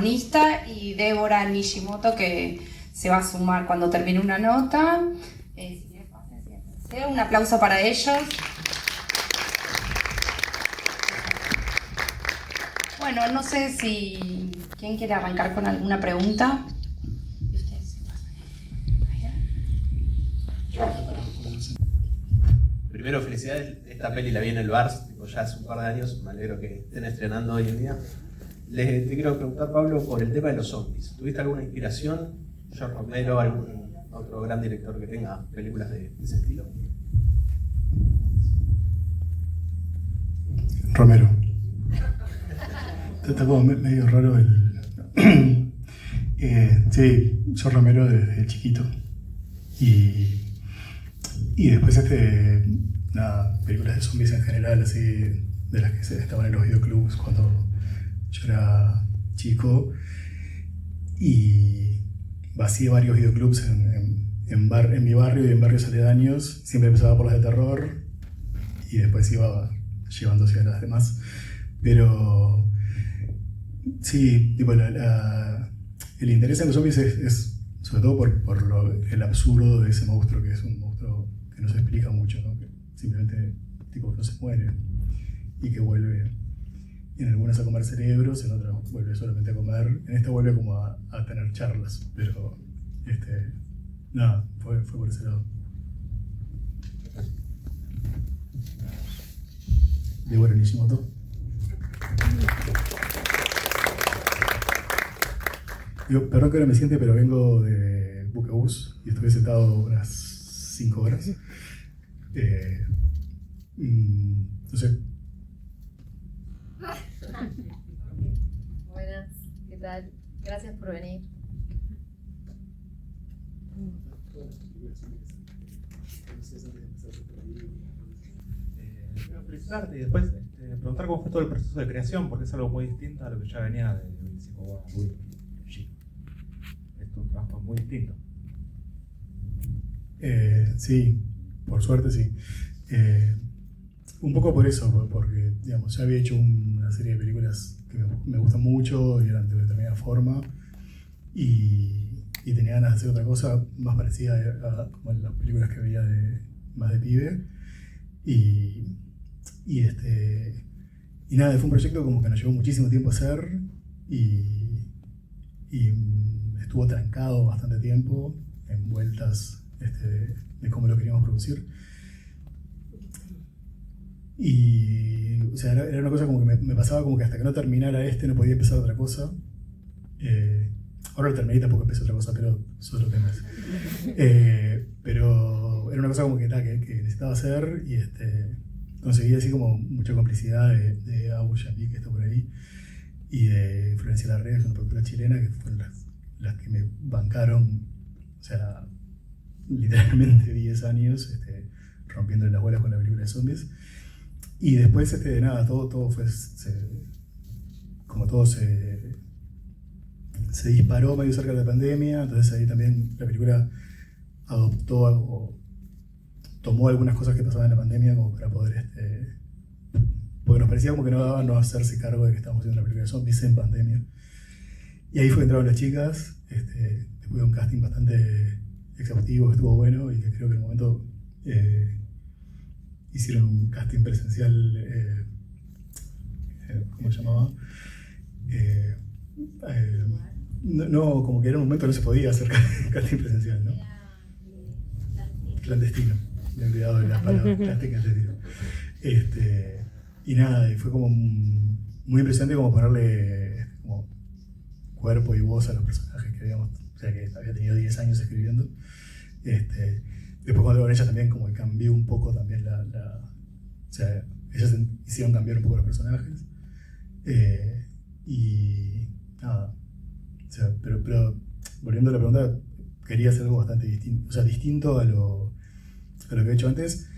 protagonista, y Débora Nishimoto, que se va a sumar cuando termine una nota. Un aplauso para ellos. Bueno, no sé si quién quiere arrancar con alguna pregunta. Primero, felicidades. Esta peli la vi en el Vars, ya hace un par de años. Me alegro que estén estrenando hoy en día. Te quiero preguntar, Pablo, por el tema de los zombies. ¿Tuviste alguna inspiración? George Romero, algún otro gran director que tenga películas de ese estilo? Romero. Está como medio raro el... sí, yo Romero desde chiquito. Y después películas de zombies en general, así, de las que estaban en los videoclubs cuando yo era chico. Y vacié varios videoclubs en mi barrio y en barrios aledaños. Siempre empezaba por las de terror y después iba llevándose a las demás. Pero sí, tipo, el interés en los zombies es sobre todo por el absurdo de ese monstruo, que es un monstruo que no se explica mucho, ¿no? Que simplemente tipo, no se muere y que vuelve en algunas a comer cerebros, en otras vuelve solamente a comer, en esta vuelve como a tener charlas, pero nada, fue por ese lado. Débora Nishimoto. Perdón que ahora me siente, pero vengo de Buquebus y estuve sentado unas 5 horas. No sé. Buenas, ¿qué tal? Gracias por venir. Felicitarte y después preguntar cómo fue todo el proceso de creación, porque es algo muy distinto a lo que ya venía de 25 años. Es un trabajo muy distinto. Sí, por suerte sí. Un poco por eso, porque digamos, ya había hecho una serie de películas que me gustan mucho y eran de determinada forma, y tenía ganas de hacer otra cosa más parecida a como las películas que veía más de pibe. Y nada, fue un proyecto como que nos llevó muchísimo tiempo a hacer y estuvo trancado bastante tiempo en vueltas de cómo lo queríamos producir. Y o sea, era una cosa como que me pasaba como que hasta que no terminara no podía empezar otra cosa. Ahora lo terminé y tampoco empecé otra cosa, pero es otro tema. Pero era una cosa como que necesitaba hacer, y conseguí así como mucha complicidad de Abu Yamí, que está por ahí, y de Florencia Larrea, que es una productora chilena, que fueron las que me bancaron, o sea, literalmente 10 años rompiendo las bolas con la película de zombies. Y después, nada, todo fue, como todo se disparó medio cerca de la pandemia, entonces ahí también la película adoptó algo, tomó algunas cosas que pasaban en la pandemia como para poder, porque nos parecía como que no daba no hacerse cargo de que estábamos haciendo una película de zombies en pandemia. Y ahí fue que entraron las chicas, después de un casting bastante exhaustivo, que estuvo bueno, y que creo que en el momento hicieron un casting presencial, ¿cómo se llamaba? No, como que era un momento que no se podía hacer casting presencial, ¿no? Clandestino. Me he olvidado de la palabra clandestino. Y nada, y fue como muy impresionante como ponerle como cuerpo y voz a los personajes que habíamos, o sea, que había tenido 10 años escribiendo. Después cuando con ella también como que cambió un poco también o sea, ellas hicieron cambiar un poco los personajes. Y nada, o sea, pero volviendo a la pregunta, quería hacer algo bastante distinto, o sea, distinto a lo que he hecho antes,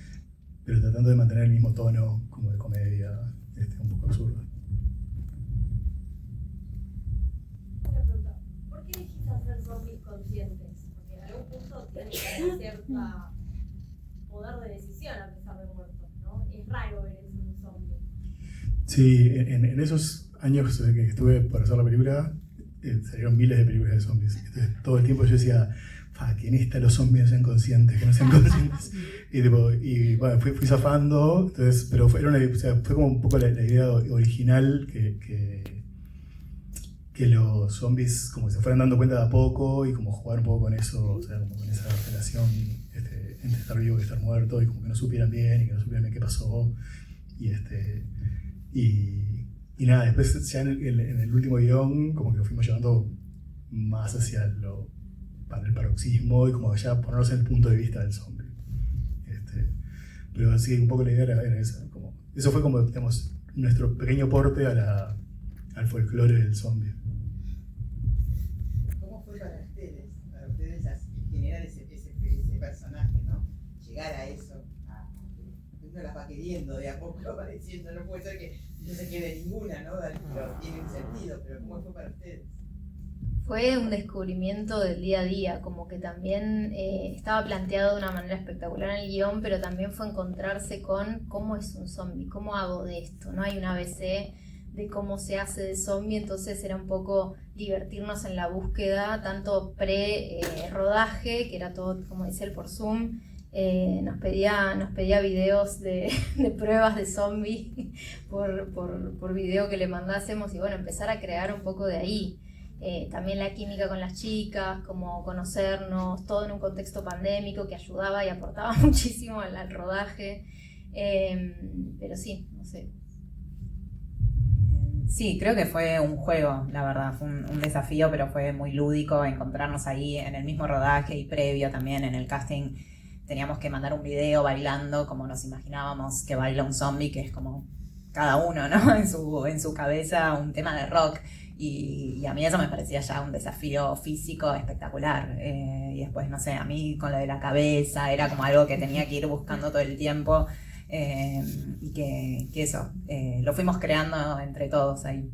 pero tratando de mantener el mismo tono como de comedia, un poco absurdo. Una pregunta, ¿por qué elegiste hacer zombies conscientes? Porque en algún punto tiene que haber cierta poder de decisión a pesar de muertos, ¿no? Es raro ver eso en un zombie. Sí, en esos años que estuve por hacer la película, salieron miles de películas de zombies. Entonces todo el tiempo yo decía, que en esta los zombies no sean conscientes, que no sean conscientes. Y bueno, fui zafando, entonces, pero fue como un poco la idea original que los zombies como se fueran dando cuenta de a poco y como jugar un poco con eso, o sea, como con esa relación entre estar vivo y estar muerto, y como que no supieran bien y que no supieran bien qué pasó. Y nada, después ya en el último guión como que lo fuimos llevando más hacia para el paroxismo y como ya ponernos en el punto de vista del zombie. Pero sí, un poco la idea era esa. Eso fue como, digamos, nuestro pequeño porte al folclore del zombie. ¿Cómo fue para ustedes generar ese personaje, ¿no? Llegar a eso, uno las va queriendo de a poco, va diciendo, no puede ser que no se quede ninguna, ¿no? Pero tiene un sentido, pero ¿cómo fue para ustedes? Fue un descubrimiento del día a día, como que también estaba planteado de una manera espectacular en el guión, pero también fue encontrarse con cómo es un zombie, cómo hago de esto. No hay un ABC de cómo se hace de zombie, entonces era un poco divertirnos en la búsqueda, tanto pre-rodaje, que era todo, como dice él, por Zoom. Nos pedía videos de pruebas de zombie por video que le mandásemos, y bueno, empezar a crear un poco de ahí. También la química con las chicas, como conocernos, todo en un contexto pandémico que ayudaba y aportaba muchísimo al rodaje. Pero sí, no sé. Sí, creo que fue un juego, la verdad, fue un desafío, pero fue muy lúdico encontrarnos ahí en el mismo rodaje, y previo también en el casting teníamos que mandar un video bailando como nos imaginábamos que baila un zombie, que es como cada uno, ¿no? En su cabeza un tema de rock. Y a mí eso me parecía ya un desafío físico espectacular. Y después, no sé, a mí con lo de la cabeza era como algo que tenía que ir buscando todo el tiempo. Y que eso, lo fuimos creando entre todos ahí.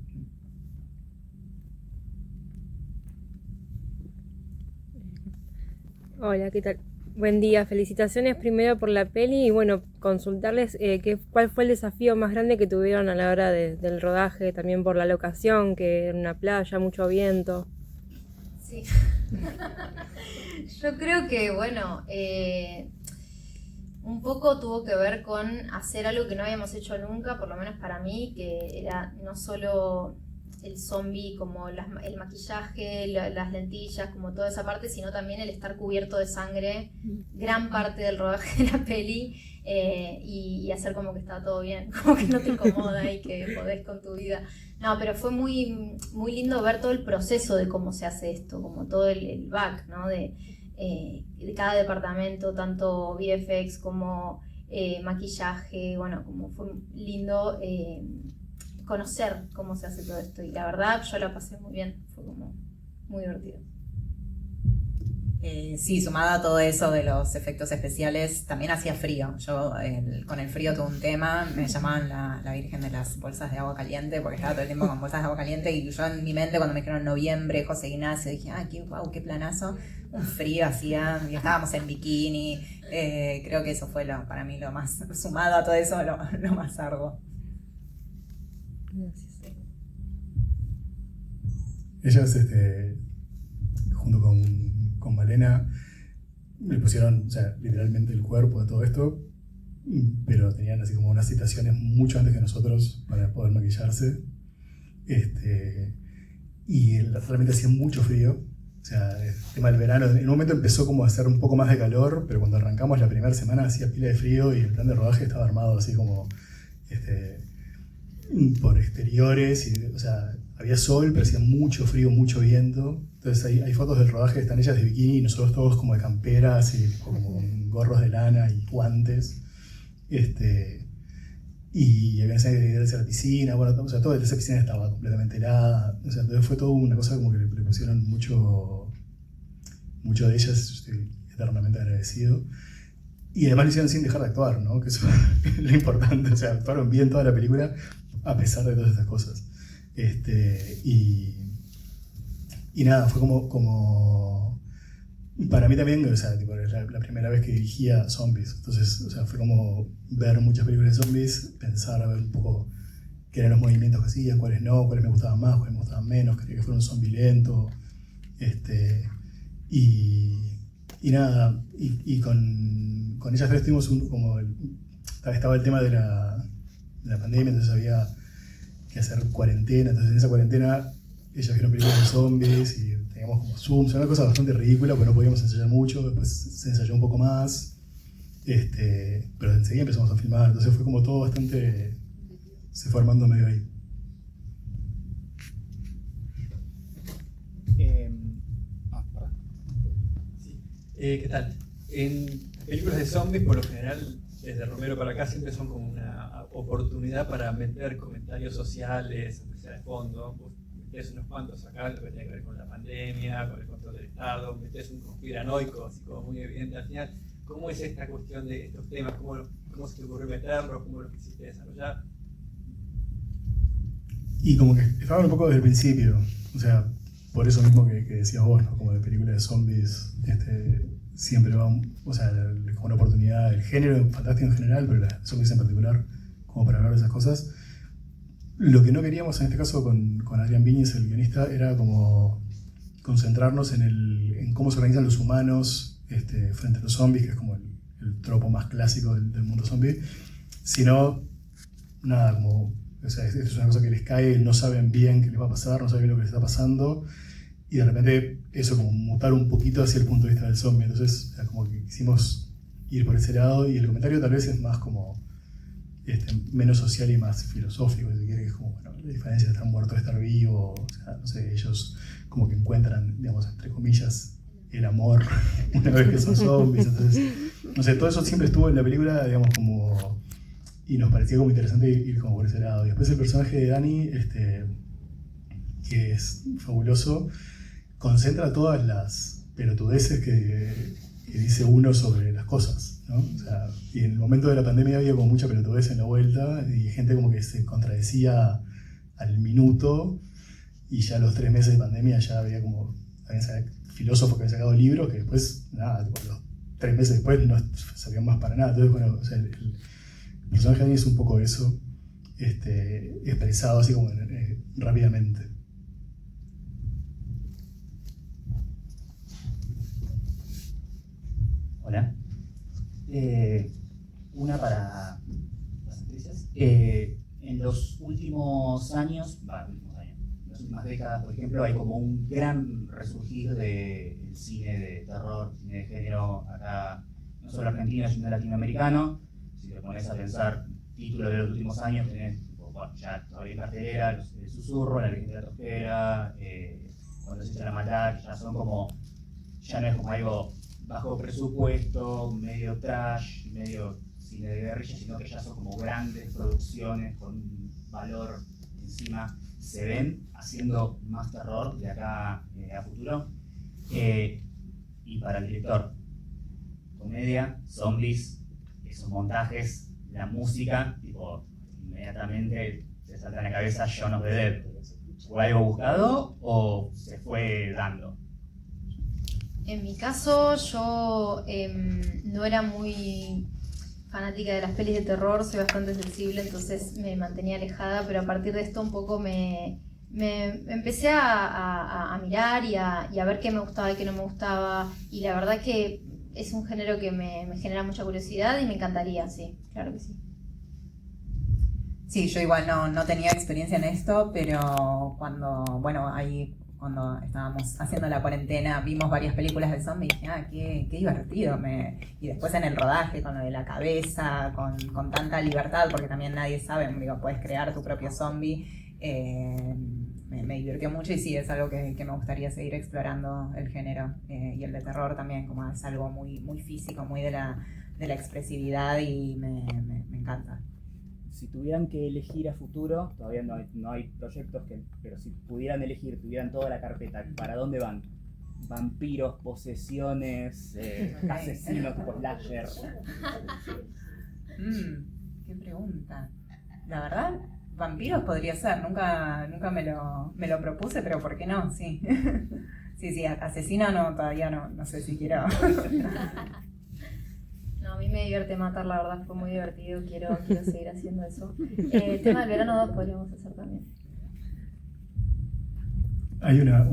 Hola, ¿qué tal? Buen día, felicitaciones primero por la peli y bueno, consultarles cuál fue el desafío más grande que tuvieron a la hora del rodaje, también por la locación, que era una playa, mucho viento. Sí. Yo creo que, bueno, un poco tuvo que ver con hacer algo que no habíamos hecho nunca, por lo menos para mí, que era no solo el zombie, como el maquillaje, las lentillas, como toda esa parte, sino también el estar cubierto de sangre, gran parte del rodaje de la peli, y hacer como que está todo bien, como que no te incomoda y que podés con tu vida. No, pero fue muy, muy lindo ver todo el proceso de cómo se hace esto, como todo el back, ¿no? De cada departamento, tanto VFX como maquillaje, bueno, como fue lindo conocer cómo se hace todo esto, y la verdad yo la pasé muy bien, fue como muy divertido. Sí, sumado a todo eso de los efectos especiales, también hacía frío. Yo con el frío tuve un tema, me llamaban la virgen de las bolsas de agua caliente, porque estaba todo el tiempo con bolsas de agua caliente, y yo en mi mente cuando me dijeron noviembre, José Ignacio, dije, qué planazo, un frío hacía, y estábamos en bikini. Creo que eso fue para mí lo más, sumado a todo eso, lo más arduo. Gracias. Ellos, junto con Malena, le pusieron, o sea, literalmente el cuerpo de todo esto, pero tenían así como unas citaciones mucho antes que nosotros para poder maquillarse. Y realmente hacía mucho frío. O sea, el tema del verano, en un momento empezó como a hacer un poco más de calor, pero cuando arrancamos la primera semana hacía pila de frío, y el plan de rodaje estaba armado así como por exteriores, o sea, había sol, pero hacía mucho frío, mucho viento. Entonces hay fotos del rodaje que están ellas de bikini y nosotros todos como de camperas y como con gorros de lana y guantes. Y había escenas de ir hacia la piscina, bueno, o sea, toda esa piscina estaba completamente helada. O sea, entonces fue toda una cosa como que le pusieron mucho de ellas, estoy eternamente agradecido. Y además lo hicieron sin dejar de actuar, ¿no? Que eso es lo importante, o sea, actuaron bien toda la película a pesar de todas estas cosas. Y nada, fue como para mí también, o sea, tipo, era la primera vez que dirigía zombies, entonces, o sea, fue como ver muchas películas de zombies, pensar a ver un poco qué eran los movimientos que hacían, cuáles no, cuáles me gustaban más, cuáles me gustaban menos, quería que fuera un zombie lento. Y nada, y con ellas tres tuvimos estaba el tema de la pandemia, entonces había que hacer cuarentena, entonces en esa cuarentena ellas vieron películas de zombies y teníamos como Zoom, una cosa bastante ridícula porque no podíamos ensayar mucho, después se ensayó un poco más, pero enseguida empezamos a filmar, entonces fue como todo bastante, se fue armando medio ahí. ¿Qué tal? En películas de zombies, por lo general, desde Romero para acá, siempre son como una oportunidad para meter comentarios sociales, aunque sea de fondo. Vos metés unos cuantos acá, lo que tiene que ver con la pandemia, con el control del Estado, metés un conspiranoico, así como muy evidente al final. ¿Cómo es esta cuestión de estos temas? ¿Cómo se te ocurrió meterlos? ¿Cómo lo quisiste desarrollar? Y como que estaban un poco desde el principio, o sea, por eso mismo que decías vos, ¿no? Como de películas de zombies, siempre va, o sea, como una oportunidad, el género fantástico en general, pero las zombies en particular, como para hablar de esas cosas. Lo que no queríamos en este caso con Adrián Viñes, el guionista, era como concentrarnos en cómo se organizan los humanos frente a los zombies, que es como el tropo más clásico del mundo zombie, sino nada, como, o sea, esto es una cosa que les cae, no saben bien qué les va a pasar, no saben bien lo que les está pasando, y de repente eso como mutar un poquito hacia el punto de vista del zombie. Entonces, como que quisimos ir por ese lado, y el comentario tal vez es más como menos social y más filosófico, si quiere, que es como, bueno, la diferencia de estar muerto de estar vivo, o sea, no sé, ellos como que encuentran, digamos, entre comillas, el amor una vez que son zombies. Entonces, no sé, todo eso siempre estuvo en la película, digamos, como, y nos parecía como interesante ir como por ese lado. Y después el personaje de Dani, que es fabuloso, concentra todas las pelotudeces que dice uno sobre las cosas, ¿no? O sea, y en el momento de la pandemia había como mucha pelotudez en la vuelta y gente como que se contradecía al minuto, y ya a los 3 meses de pandemia ya había como filósofos que habían sacado libros que después, nada, tipo, los 3 meses después no servían más para nada. Entonces, bueno, o sea, el personaje de Dani es un poco eso, expresado así como rápidamente. Hola. Una para las actrices. En los últimos años, en las últimas décadas, por ejemplo, hay como un gran resurgir del cine de terror, cine de género, acá, no solo argentino, sino latinoamericano. Si te pones a pensar títulos de los últimos años, tenés, bueno, ya todavía en cartelera, El Susurro, La Leyenda de la Tosquera, Cuando se echan a matar, ya son como, ya no es como algo bajo presupuesto, medio trash, medio cine de guerrilla, sino que ya son como grandes producciones con un valor encima. Se ven haciendo más terror de acá a futuro. Y para el director, comedia, zombies, esos montajes, la música, tipo, inmediatamente se salta en la cabeza Shaun of the Dead. ¿Fue algo buscado o se fue dando? En mi caso, yo no era muy fanática de las pelis de terror, soy bastante sensible, entonces me mantenía alejada, pero a partir de esto un poco me empecé a mirar y a ver qué me gustaba y qué no me gustaba, y la verdad que es un género que me genera mucha curiosidad y me encantaría, sí, claro que sí. Sí, yo igual no tenía experiencia en esto, pero cuando estábamos haciendo la cuarentena, vimos varias películas de zombies y dije, qué divertido. Y después en el rodaje, con lo de la cabeza, con tanta libertad, porque también nadie sabe, puedes crear tu propio zombie, me divirtió mucho, y sí, es algo que me gustaría seguir explorando el género, y el de terror también, como es algo muy, muy físico, muy de la expresividad, y me encanta. Si tuvieran que elegir a futuro, todavía no hay proyectos, pero si pudieran elegir, tuvieran toda la carpeta, ¿para dónde van? Vampiros, posesiones, asesinos, slasher. Qué pregunta. La verdad, vampiros podría ser, nunca me lo propuse, pero ¿por qué no? Sí. Sí, asesino no, todavía no sé si quiero. No, mí me divierte matar, la verdad, fue muy divertido, quiero seguir haciendo eso. El tema del verano 2 podríamos hacer también. Hay una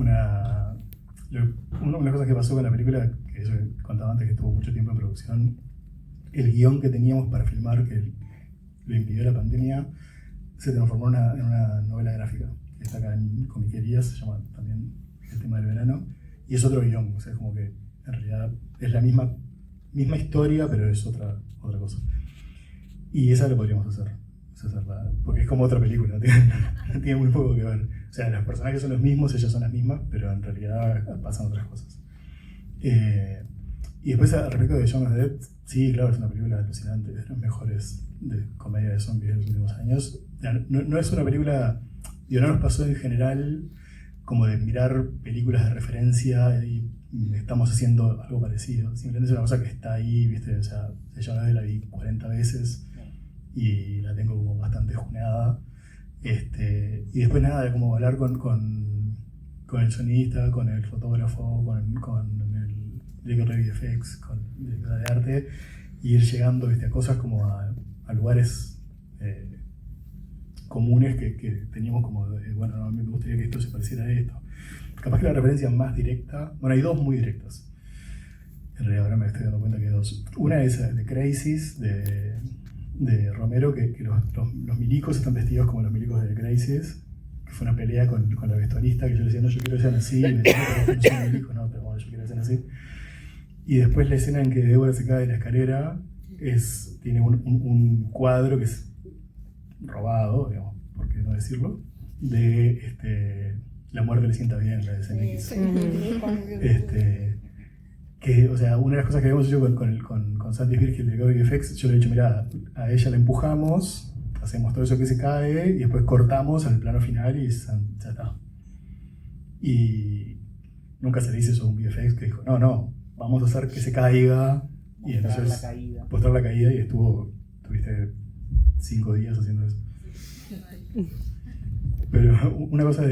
cosa que pasó con la película, que yo contaba antes que estuvo mucho tiempo en producción. El guión que teníamos para filmar, que lo impidió la pandemia, se transformó en una novela gráfica, que está acá en Comiquerías, se llama también El tema del verano, y es otro guión, o sea, es como que en realidad es la misma historia, pero es otra cosa. Y esa lo podríamos hacer, porque es como otra película, tiene muy poco que ver. O sea, los personajes son los mismos, ellas son las mismas, pero en realidad pasan otras cosas. Y después, al respecto de Shaun of the Dead, sí, claro, es una película alucinante, es de las mejores de comedia de zombies de los últimos años. No es una película, no nos pasó en general como de mirar películas de referencia y estamos haciendo algo parecido. Simplemente es una cosa que está ahí, ¿viste? O sea, Shaun of the Dead la vi 40 veces y la tengo como bastante juneada. Y después nada, de como hablar con el sonidista, con el fotógrafo, con el director de VFX, con el director de arte, y ir llegando, ¿viste? A cosas como a lugares comunes que teníamos como, bueno, no, a mí me gustaría que esto se pareciera a esto. Capaz que la referencia más directa, bueno, hay dos muy directas. En realidad ahora me estoy dando cuenta que hay dos. Una es de Crisis, de Romero, que los milicos están vestidos como los milicos de Crisis, que fue una pelea con la vestuarista, que yo le decía, no, yo quiero que sean así, y me decía, no, no soy milico, no, pero bueno, yo quiero que sean así. Y después la escena en que Débora se cae de la escalera tiene un cuadro que es robado, digamos, por qué no decirlo, de La muerte le sienta bien, la de CMX. Que, o sea, una de las cosas que habíamos hecho con Santi Virgil de Gobi FX, yo le he dicho, mira, a ella la empujamos, hacemos todo eso que se cae y después cortamos al plano final y ya está. Y nunca se le dice eso a un VFX que dijo, no, vamos a hacer que se caiga y entonces mostrar la caída, y tuviste 5 días haciendo eso. Pero una cosa al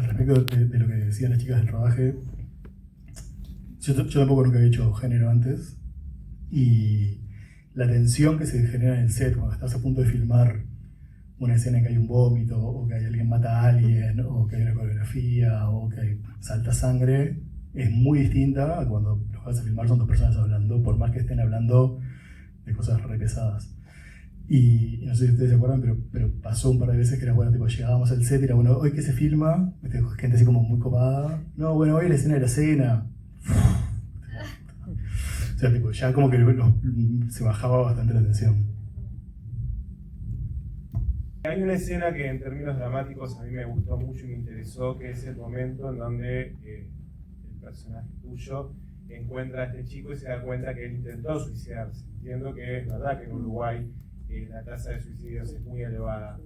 respecto de lo que decían las chicas del rodaje, yo tampoco nunca había hecho género antes, y la tensión que se genera en el set cuando estás a punto de filmar una escena en que hay un vómito, o que alguien mata a alguien, o que hay una coreografía, o que salta sangre, es muy distinta a cuando los vas a filmar son dos personas hablando, por más que estén hablando de cosas re pesadas. Y no sé si ustedes se acuerdan, pero pasó un par de veces que era bueno, tipo, llegábamos al set y era bueno, hoy que se filma, gente así como muy copada, no, bueno, hoy la escena de la cena. O sea, tipo, ya como que se bajaba bastante la tensión. Hay una escena que en términos dramáticos a mí me gustó mucho y me interesó, que es el momento en donde el personaje tuyo encuentra a este chico y se da cuenta que él intentó suicidarse. Entiendo que es verdad que en Uruguay la tasa de suicidios es muy elevada.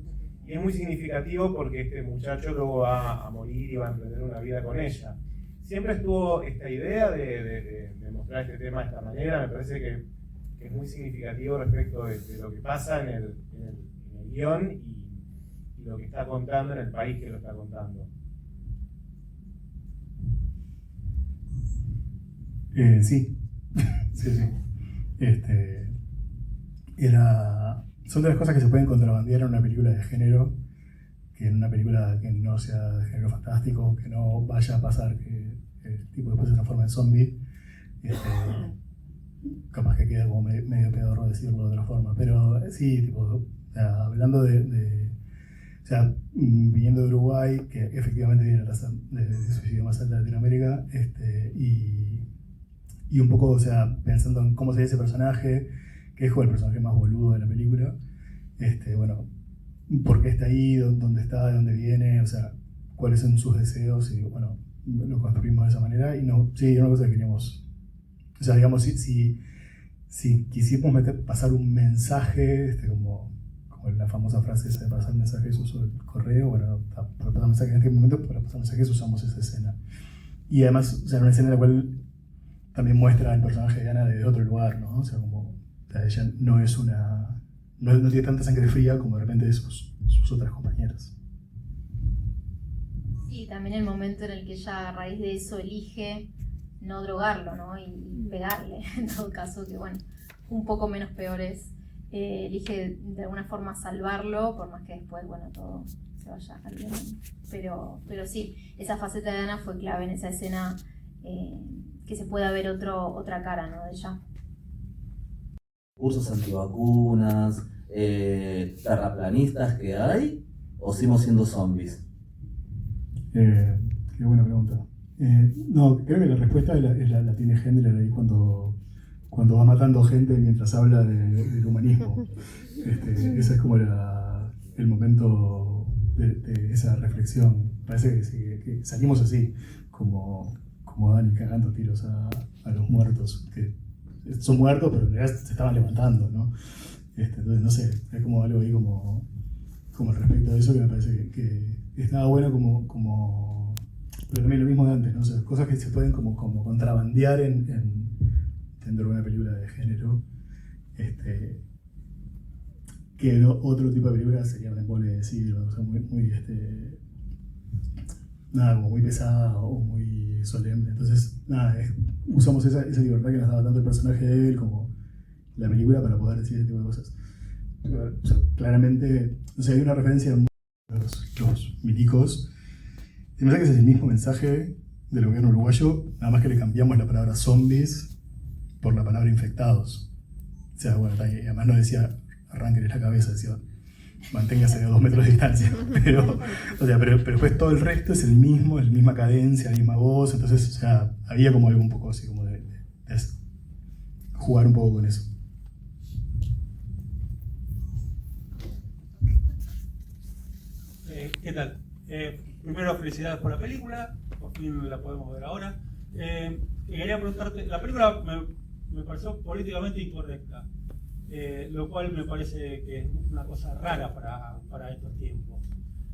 Y es muy significativo porque este muchacho luego va a morir y va a emprender una vida con ella. Siempre estuvo esta idea de mostrar este tema de esta manera. Me parece que es muy significativo respecto de lo que pasa en el guión y lo que está contando en el país que lo está contando. Sí. Son de las cosas que se pueden contrabandear en una película de género, que en una película que no sea de género fantástico, que no vaya a pasar que el tipo después se transforma en zombie. Capaz que queda como medio pedorro decirlo de otra forma, pero sí, tipo, o sea, hablando o sea, viniendo de Uruguay, que efectivamente tiene la tasa de suicidio más alta de Latinoamérica, y un poco, o sea, pensando en cómo sería ese personaje, que es como el personaje más boludo de la película, bueno, por qué está ahí, dónde está, de dónde viene, o sea, cuáles son sus deseos, y bueno, lo construimos de esa manera, y no, sí, era una cosa que queríamos, o sea, digamos, si quisiéramos pasar un mensaje, como la famosa frase esa de pasar mensajes, uso el correo, bueno, para pasar mensajes en este momento, para pasar mensajes usamos esa escena. Y además, o sea, una escena en la cual también muestra al personaje de Ana desde otro lugar, ¿no? O sea, como, o sea, ella no es no tiene tanta sangre fría como de repente sus otras compañeras. Sí, también el momento en el que ella a raíz de eso elige no drogarlo, ¿no? Y pegarle, en todo caso, que bueno, un poco menos peores, elige de alguna forma salvarlo, por más que después, bueno, todo se vaya al bien. Pero sí, esa faceta de Ana fue clave en esa escena, que se pueda ver otra cara, ¿no?, de ella. Cursos antivacunas, terraplanistas que hay, o seguimos siendo zombies. Qué buena pregunta. No, creo que la respuesta la tiene Hendler ahí cuando va matando gente mientras habla del humanismo. Ese es como el momento de esa reflexión. Parece que salimos así, como Dani cagando tiros a los muertos, que son muertos pero en realidad se estaban levantando, ¿no? Entonces, no sé, hay como algo ahí como respecto a eso que me parece que estaba bueno pero también lo mismo de antes, ¿no? O sea, cosas que se pueden como contrabandear dentro de una película de género, que otro tipo de película sería un embole decir, o sea, muy nada, como muy pesada o muy solemne. Entonces, nada, usamos esa libertad que nos daba tanto el personaje de él como la película para poder decir ese tipo de cosas. O sea, claramente, o sea, hay una referencia en los milicos. Y me parece que ese es el mismo mensaje del gobierno uruguayo, nada más que le cambiamos la palabra zombies por la palabra infectados. O sea, bueno, y además no decía arránquenle la cabeza, decía manténgase a 2 metros de distancia. Pero después todo el resto es el mismo, es la misma cadencia, la misma voz. Entonces, o sea, había como algo un poco así, como de jugar un poco con eso. ¿Qué tal? Primero, felicidades por la película, por fin la podemos ver ahora. Quería preguntarte, la película me pareció políticamente incorrecta, lo cual me parece que es una cosa rara para estos tiempos.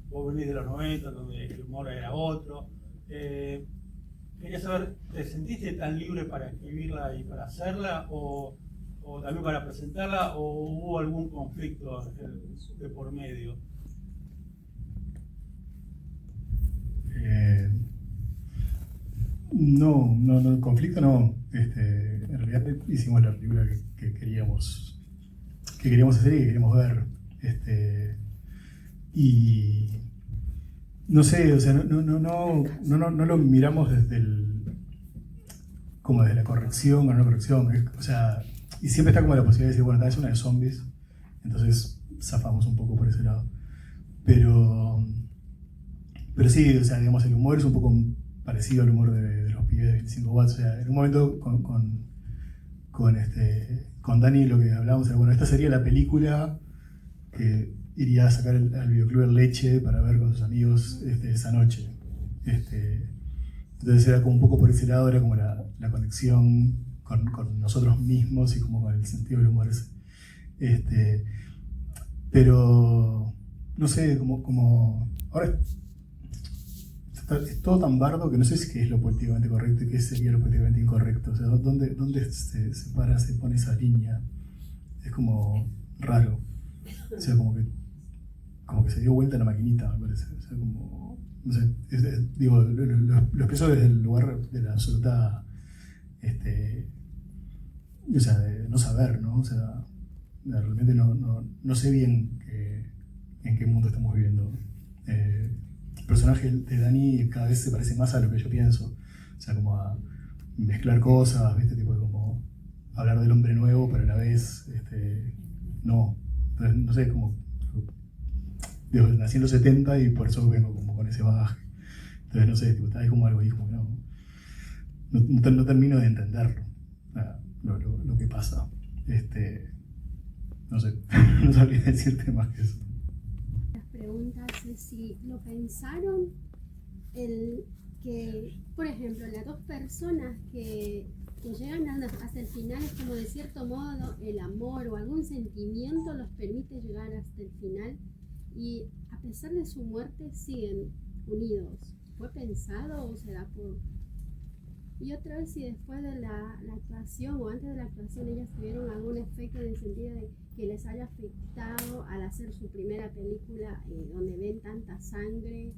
Vos venís de los 90, donde el humor era otro. Quería saber, ¿te sentiste tan libre para escribirla y para hacerla, o también para presentarla, o hubo algún conflicto de por medio? No, conflicto no. En realidad hicimos la película que queríamos hacer y que queríamos ver. Y no sé, o sea, no lo miramos como desde la corrección o no corrección. O sea, y siempre está como la posibilidad de decir, bueno, es una de zombies, entonces zafamos un poco por ese lado. Pero sí, o sea, digamos, el humor es un poco parecido al humor de los pibes de 25 watts. O sea, en un momento con Dani lo que hablábamos era, bueno, esta sería la película que iría a sacar al videoclub El Leche para ver con sus amigos esa noche. Entonces era como un poco por ese lado, era como la conexión con nosotros mismos y como con el sentido del humor ese. Pero, no sé, como ahora es todo tan bardo que no sé si qué es lo políticamente correcto y qué sería lo políticamente incorrecto. O sea, ¿dónde se pone esa línea? Es como raro. O sea, como que se dio vuelta la maquinita, me parece. O sea, como, no sé, digo, lo expreso desde el lugar de la absoluta, o sea, de no saber, ¿no? O sea, realmente no sé bien en qué mundo estamos viviendo. El personaje de Dani cada vez se parece más a lo que yo pienso. O sea, como a mezclar cosas, ¿viste? Tipo de como hablar del hombre nuevo, pero a la vez, no. Entonces, no sé, como digo, nací en los 70 y por eso vengo como con ese bagaje. Entonces, no sé, tipo, hay como algo ahí, como no termino de entenderlo, lo que pasa. No sé, no sabría decirte más que eso. Las preguntas es si lo pensaron, que, por ejemplo, las dos personas que llegan hasta el final, es como de cierto modo el amor o algún sentimiento los permite llegar hasta el final y a pesar de su muerte siguen unidos. ¿Fue pensado o será por...? Y otra vez, si después de la actuación o antes de la actuación ellas tuvieron algún efecto en el sentido de que les haya afectado al hacer su primera película donde ven tanta sangre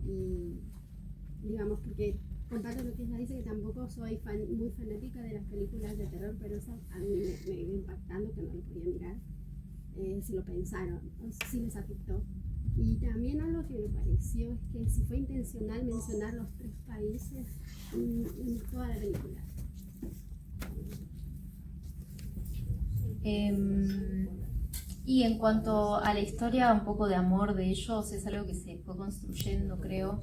y digamos, porque comparto lo que ella dice, que tampoco soy muy fanática de las películas de terror, pero eso a mí me iba impactando, que no lo podía mirar, si lo pensaron, si les afectó. Y también algo que me pareció es que si fue intencional mencionar los 3 países en toda la película. Y en cuanto a la historia, un poco de amor de ellos, es algo que se fue construyendo, creo.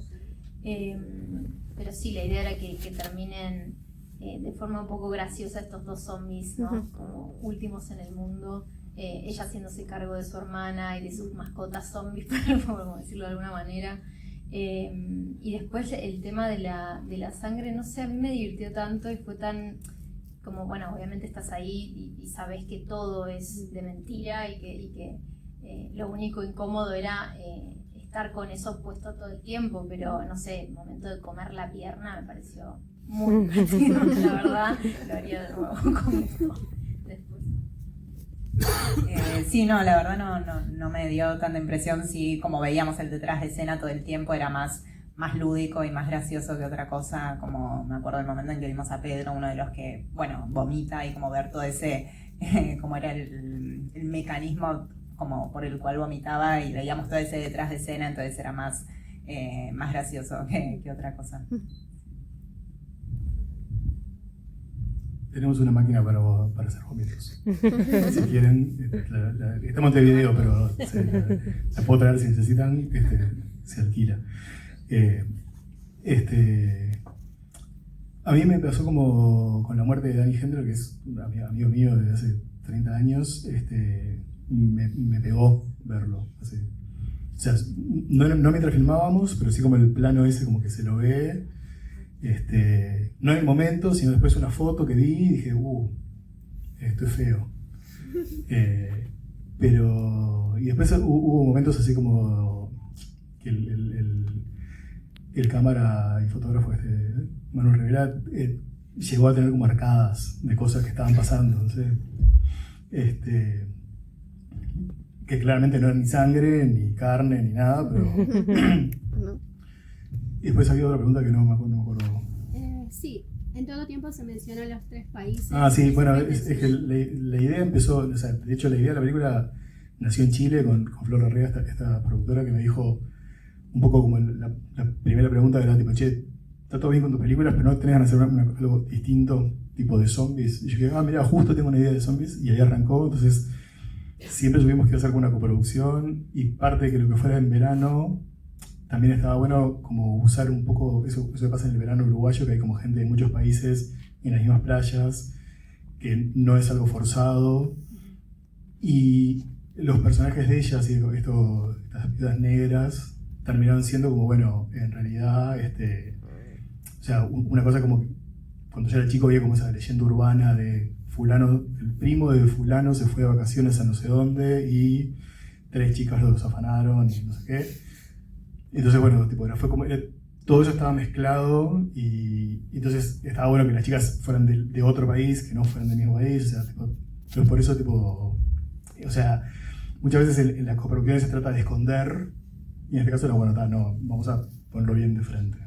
Pero sí, la idea era que terminen de forma un poco graciosa estos 2 zombies, ¿no? Como últimos en el mundo. Ella haciéndose cargo de su hermana y de sus mascotas zombies, por decirlo de alguna manera. Y después el tema de la sangre, no sé, a mí me divirtió tanto y fue tan como, bueno, obviamente estás ahí y sabes que todo es de mentira y que lo único incómodo era estar con eso puesto todo el tiempo, pero no sé, el momento de comer la pierna me pareció muy divertido, la verdad, lo haría de nuevo con esto después. Sí, no, la verdad no me dio tanta impresión. Sí, como veíamos el detrás de escena todo el tiempo, era más lúdico y más gracioso que otra cosa. Como me acuerdo del momento en que vimos a Pedro, uno de los que, bueno, vomita, y como ver todo ese, como era el mecanismo como por el cual vomitaba, y veíamos todo ese detrás de escena, entonces era más gracioso que otra cosa. Tenemos una máquina para hacer vómitos. Si quieren, está en Montevideo, pero la puedo traer si necesitan, se alquila. A mí me pasó como con la muerte de Danny Hendler, que es un amigo mío desde hace 30 años, me pegó verlo. Así. O sea, no mientras filmábamos, pero sí como el plano ese, como que se lo ve. No en el momento, sino después una foto que vi y dije, esto es feo. Y después hubo momentos así como que el cámara y fotógrafo Manuel Rivera llegó a tener como arcadas de cosas que estaban pasando, ¿sí? Que claramente no era ni sangre, ni carne, ni nada, pero... Y después había otra pregunta que no me acuerdo. Sí, en todo tiempo se mencionan los 3 países. Sí, bueno, es que la idea empezó, o sea, de hecho la idea de la película nació en Chile con Flor Larrea, esta productora que me dijo un poco como la primera pregunta era tipo, che, está todo bien con tus películas, pero no tenés ganas de hacer algo distinto, tipo de zombies. Y yo dije, mira, justo tengo una idea de zombies, y ahí arrancó. Entonces siempre tuvimos que hacer una coproducción, y parte de que lo que fuera en verano también estaba bueno como usar un poco eso que pasa en el verano uruguayo, que hay como gente de muchos países en las mismas playas, que no es algo forzado, y los personajes de ellas y estas viudas negras terminaron siendo como, bueno, en realidad, o sea, una cosa como cuando yo era chico veía como esa leyenda urbana de fulano, el primo de fulano se fue de vacaciones a no sé dónde y 3 chicas los afanaron y no sé qué. Entonces, bueno, fue como, todo eso estaba mezclado, y entonces estaba bueno que las chicas fueran de otro país, que no fueran del mismo país, o sea, pero por eso, o sea, muchas veces en las coproducciones se trata de esconder, y en este caso era, bueno, no, vamos a ponerlo bien de frente.